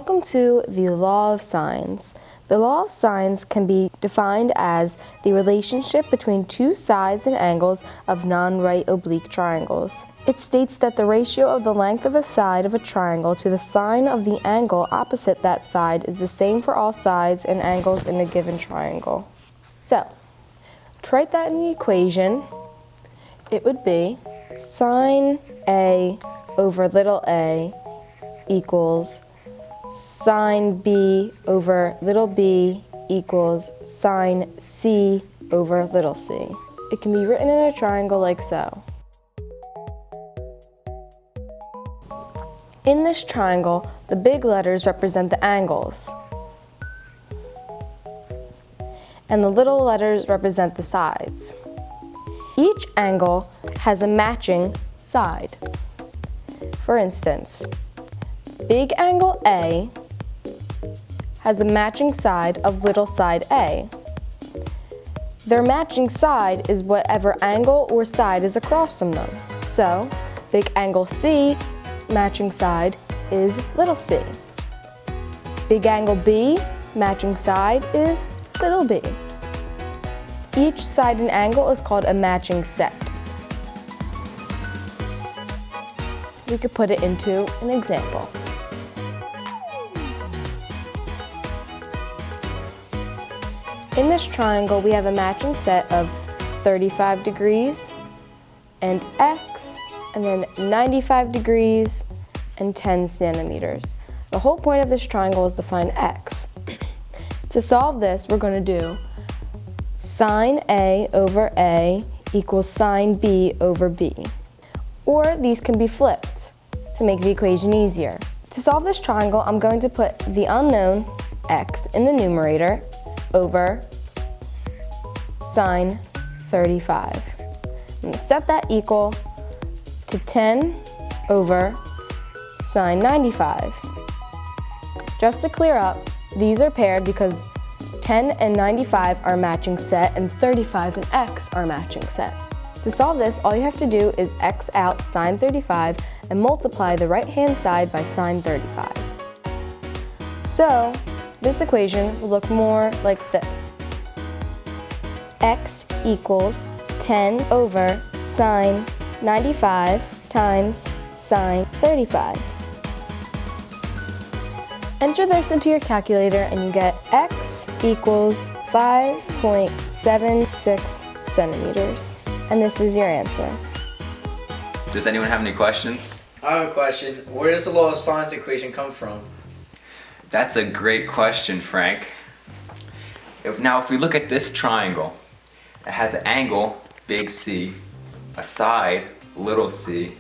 Welcome to the law of sines. The law of sines can be defined as the relationship between two sides and angles of non-right oblique triangles. It states that the ratio of the length of a side of a triangle to the sine of the angle opposite that side is the same for all sides and angles in a given triangle. So, to write that in the equation, it would be sine A over little a equals sine B over little b equals sine C over little c. It can be written in a triangle like so. In this triangle, the big letters represent the angles, and the little letters represent the sides. Each angle has a matching side. For instance, big angle A has a matching side of little side A. Their matching side is whatever angle or side is across from them. So, big angle C matching side is little c. Big angle B matching side is little b. Each side and angle is called a matching set. We could put it into an example. In this triangle, we have a matching set of 35 degrees and x, and then 95 degrees and 10 centimeters. The whole point of this triangle is to find x. To solve this, we're going to do sine A over A equals sine B over B. Or these can be flipped to make the equation easier. To solve this triangle, I'm going to put the unknown x in the numerator over sine 35. I'm going to set that equal to 10 over sine 95. Just to clear up, these are paired because 10 and 95 are matching set and 35 and x are matching set. To solve this, all you have to do is x out sine 35 and multiply the right-hand side by sine 35. So, this equation will look more like this. X equals 10 over sine 95 times sine 35. Enter this into your calculator and you get x equals 5.76 centimeters. And this is your answer. Does anyone have any questions? I have a question. Where does the law of sines equation come from? That's a great question, Frank. Now, if we look at this triangle, it has an angle, big C, a side, little c,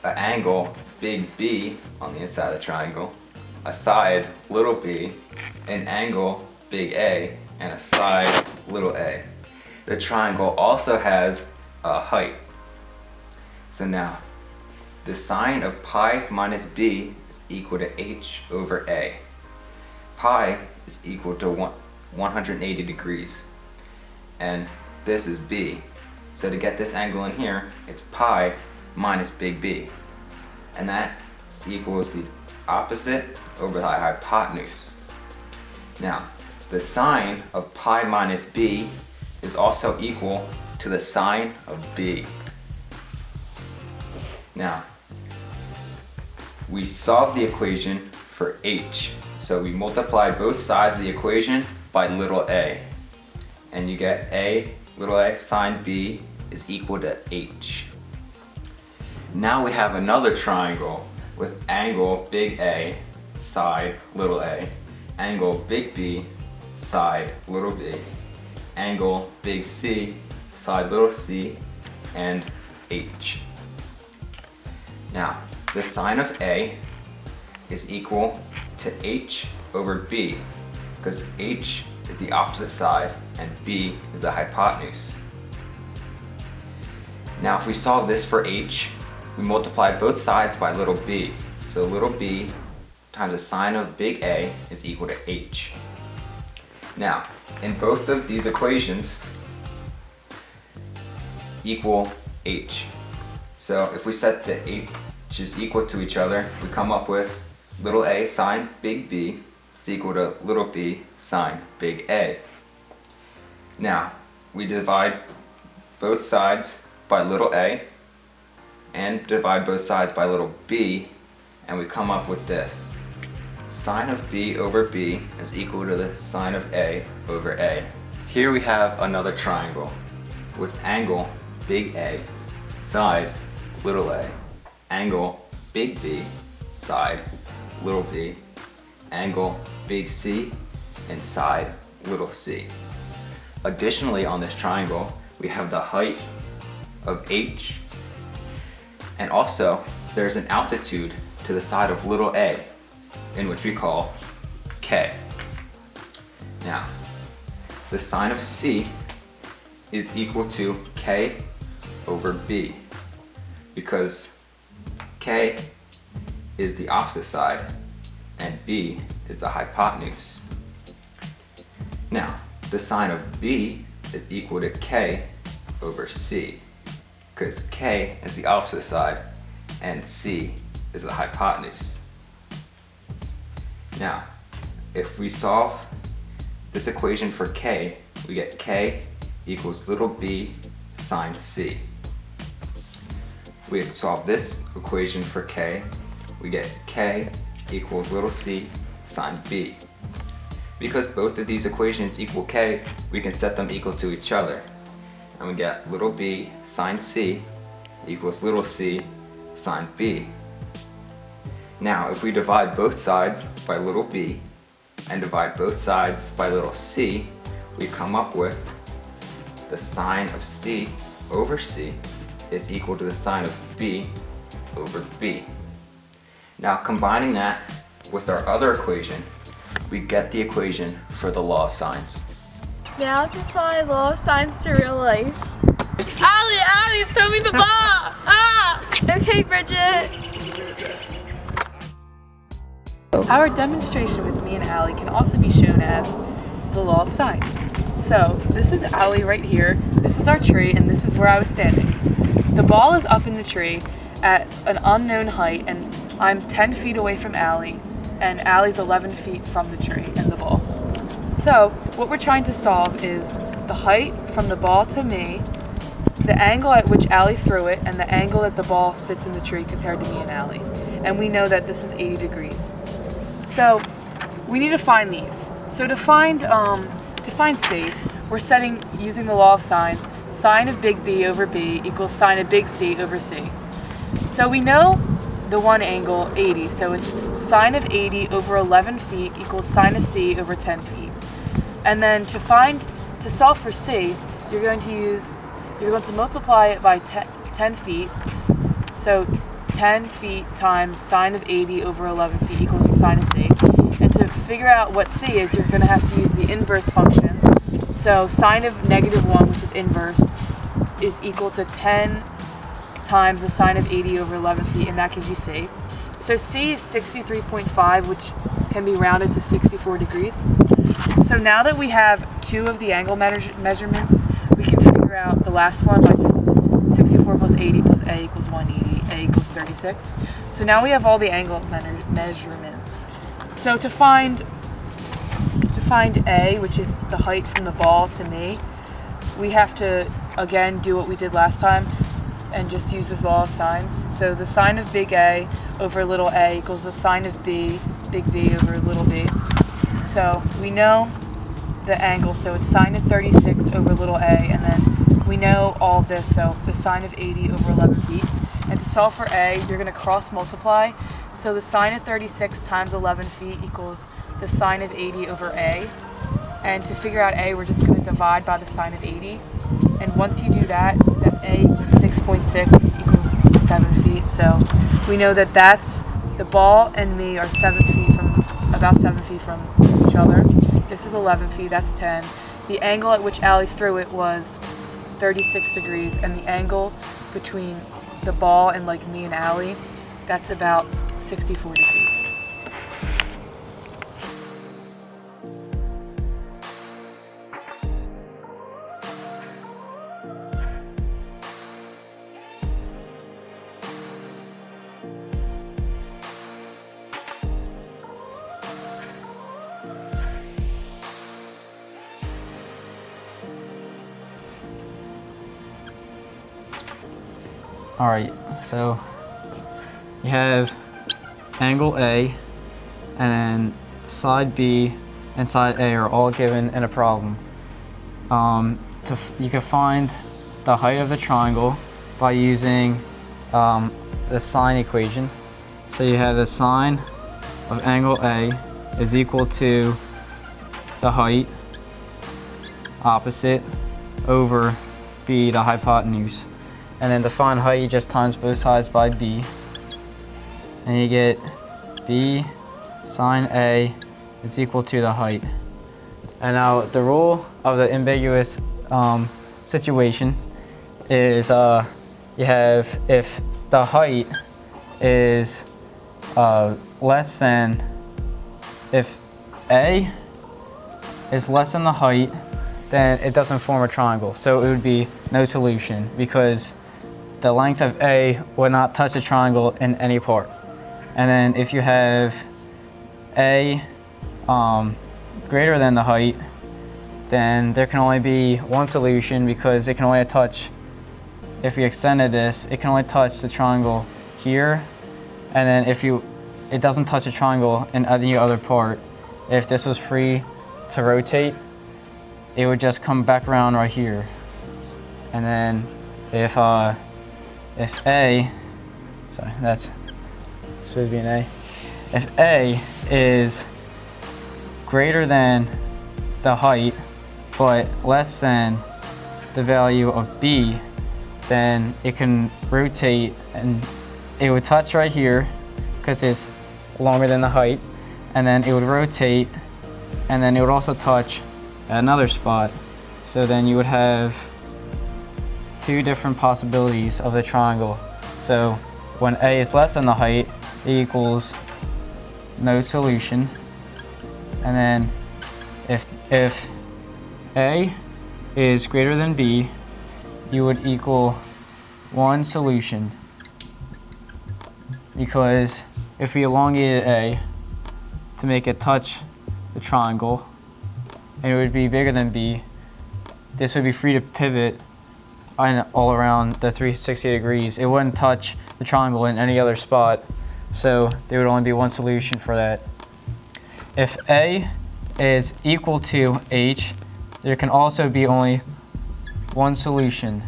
an angle, big B on the inside of the triangle, a side, little b, an angle, big A, and a side, little a. The triangle also has a height. So now, the sine of pi minus b is equal to h over a. Pi is equal to 180 degrees. And this is b. So to get this angle in here, it's pi minus big B. And that equals the opposite over the hypotenuse. Now, the sine of pi minus b is also equal to the sine of b. Now, we solved the equation for h. So we multiply both sides of the equation by little a. And you get a, little a, sine b is equal to h. Now we have another triangle with angle big A, side little a, angle big B, side little b, angle big C, side little c, and h. Now, the sine of A is equal to h over b, because h is the opposite side and b is the hypotenuse. Now, if we solve this for h, we multiply both sides by little b. So little b times the sine of big A is equal to h. Now, in both of these equations equal h. So if we set the h is equal to each other, we come up with little a sine big B is equal to little b sine big A. Now, we divide both sides by little a and divide both sides by little b, and we come up with this. Sine of b over b is equal to the sine of a over a. Here we have another triangle with angle big A, side little a, angle big B, side little b, angle big C, and side little c. Additionally, on this triangle, we have the height of h, and also there's an altitude to the side of little a, in which we call k. Now, the sine of c is equal to k over b, because k is the opposite side and b is the hypotenuse. Now, the sine of b is equal to k over c, because k is the opposite side and c is the hypotenuse. Now, if we solve this equation for k, we get k equals little b sine c. We solve this equation for k, we get k equals little c sine b. Because both of these equations equal k, we can set them equal to each other. And we get little b sine c equals little c sine b. Now, if we divide both sides by little b and divide both sides by little c, we come up with the sine of c over c is equal to the sine of b over b. Now, combining that with our other equation, we get the equation for the law of sines. Now to apply law of sines to real life. Allie, throw me the ball! Ah! Okay, Bridget. Our demonstration with me and Allie can also be shown as the law of sines. So this is Allie right here, this is our tree, and this is where I was standing. The ball is up in the tree at an unknown height, and I'm 10 feet away from Allie, and Allie's 11 feet from the tree and the ball. So what we're trying to solve is the height from the ball to me, the angle at which Allie threw it, and the angle that the ball sits in the tree compared to me and Allie. And we know that this is 80 degrees. So we need to find these. So to find C, we're setting, using the law of sines, sine of big B over B equals sine of big C over C. So we know the one angle, 80, so it's sine of 80 over 11 feet equals sine of C over 10 feet. And then to solve for C, you're going to multiply it by 10 feet. So 10 feet times sine of 80 over 11 feet equals the sine of C. And to figure out what C is, you're going to have to use the inverse function. So sine of -1, which is inverse, is equal to 10 times the sine of 80 over 11 feet, and that gives you C. So C is 63.5, which can be rounded to 64 degrees. So now that we have two of the angle measurements, we can figure out the last one by just 64 plus 80 plus A equals 180, A equals 36. So now we have all the angle measurements. So to find A, which is the height from the ball to me, we have to, again, do what we did last time and just use this law of sines. So the sine of big A over little a equals the sine of B, big B over little b. So we know the angle, so it's sine of 36 over little a, and then we know all of this, so the sine of 80 over 11 feet. And to solve for A, you're going to cross multiply. So the sine of 36 times 11 feet equals the sine of 80 over A. And to figure out A, we're just going to divide by the sine of 80. And once you do that A equals 6.6 equals 7 feet. So we know that that's, the ball and me are about 7 feet from each other. This is 11 feet, that's 10. The angle at which Allie threw it was 36 degrees, and the angle between the ball and like me and Allie, that's about 64 degrees. All right, so you have angle A, and then side B and side A are all given in a problem. You can find the height of the triangle by using the sine equation. So you have the sine of angle A is equal to the height opposite over B, the hypotenuse. And then to find height, you just times both sides by B. And you get B sine A is equal to the height. And now the rule of the ambiguous situation is you have if the height is less than, if A is less than the height, then it doesn't form a triangle. So it would be no solution because the length of A would not touch the triangle in any part. And then if you have A greater than the height, then there can only be one solution because it can only touch, if we extended this, it can only touch the triangle here. And then if it doesn't touch the triangle in any other part, if this was free to rotate, it would just come back around right here. And then if A, sorry, this would be an A. If A is greater than the height, but less than the value of B, then it can rotate and it would touch right here because it's longer than the height, and then it would rotate, and then it would also touch at another spot. So then you would have two different possibilities of the triangle. So when A is less than the height, it equals no solution. And then if A is greater than B, you would equal one solution. Because if we elongated A to make it touch the triangle, and it would be bigger than B, this would be free to pivot all around the 360 degrees. It wouldn't touch the triangle in any other spot, so there would only be one solution for that. If A is equal to H, there can also be only one solution.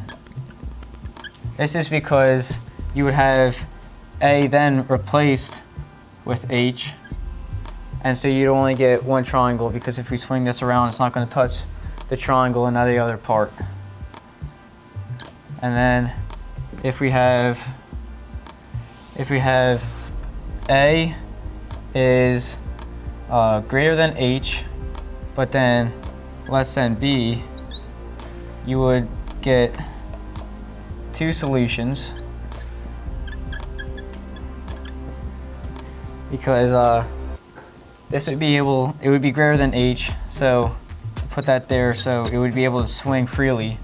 This is because you would have A then replaced with H, and so you'd only get one triangle, because if we swing this around, it's not going to touch the triangle in any other part. And then if we have A is greater than H, but then less than B, you would get two solutions, because this would be able, it would be greater than H, so put that there, so it would be able to swing freely.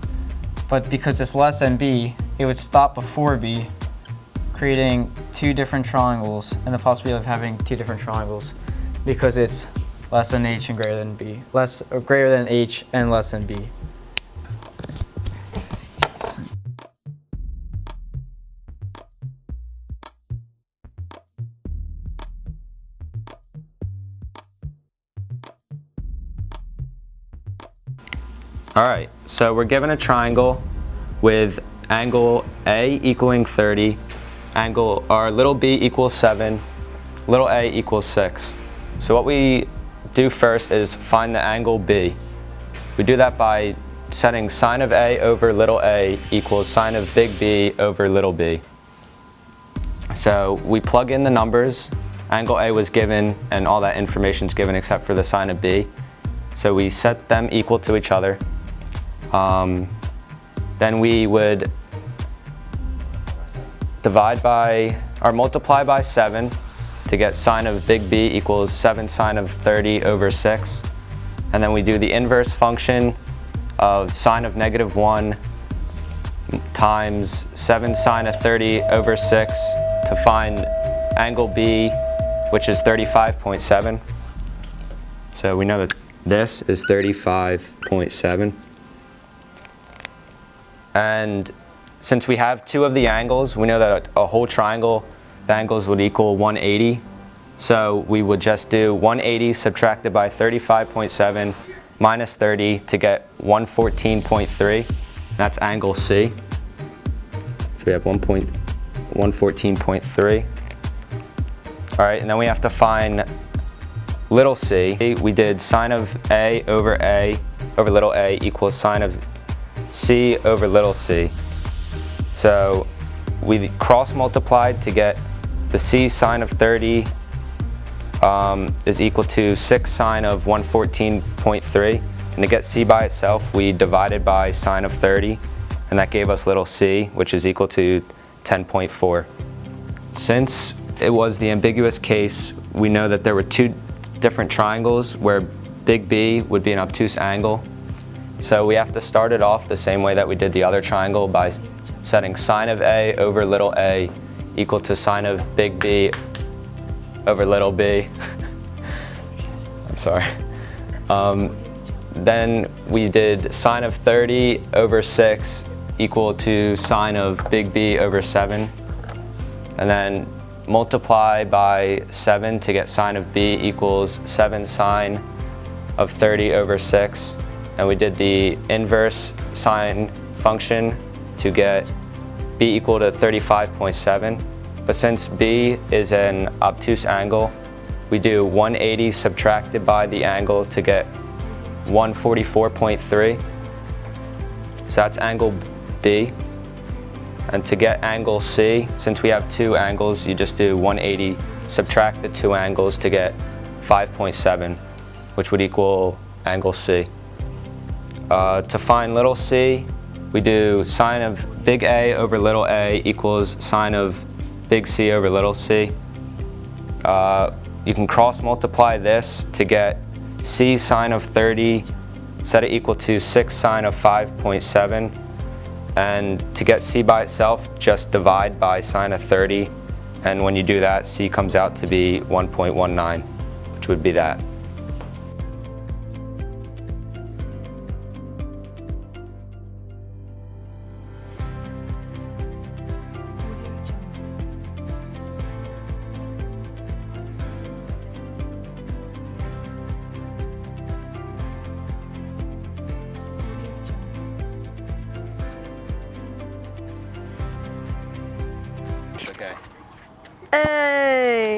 But because it's less than B, it would stop before B, creating two different triangles, and the possibility of having two different triangles, because it's less than H and greater than B, greater than H and less than B. All right, so we're given a triangle with angle A equaling 30, little b equals 7, little a equals 6. So what we do first is find the angle B. We do that by setting sine of A over little a equals sine of big B over little b. So we plug in the numbers. Angle A was given and all that information is given except for the sine of B. So we set them equal to each other. Then we would divide by, or multiply by 7 to get sine of big B equals 7 sine of 30 over 6. And then we do the inverse function of sine of -1 times 7 sine of 30 over 6 to find angle B, which is 35.7. So we know that this is 35.7. And since we have two of the angles, we know that a whole triangle, the angles would equal 180. So we would just do 180 subtracted by 35.7 minus 30 to get 114.3. That's angle C. So we have 114.3. All right, and then we have to find little c. We did sine of A over little a equals sine of C over little c. So we cross multiplied to get the C sine of 30 is equal to 6 sine of 114.3. And to get C by itself, we divided by sine of 30, and that gave us little c, which is equal to 10.4. Since it was the ambiguous case, we know that there were two different triangles where big B would be an obtuse angle. So we have to start it off the same way that we did the other triangle by setting sine of A over little a equal to sine of big B over little b. I'm sorry. Then we did sine of 30 over 6 equal to sine of big B over 7. And then multiply by 7 to get sine of B equals 7 sine of 30 over 6. And we did the inverse sine function to get B equal to 35.7. But since B is an obtuse angle, we do 180 subtracted by the angle to get 144.3. So that's angle B. And to get angle C, since we have two angles, you just do 180 subtract the two angles to get 5.7, which would equal angle C. To find little c, we do sine of big A over little a equals sine of big C over little c. You can cross multiply this to get C sine of 30, set it equal to 6 sine of 5.7. And to get C by itself, just divide by sine of 30. And when you do that, C comes out to be 1.19, which would be that. Okay. Hey!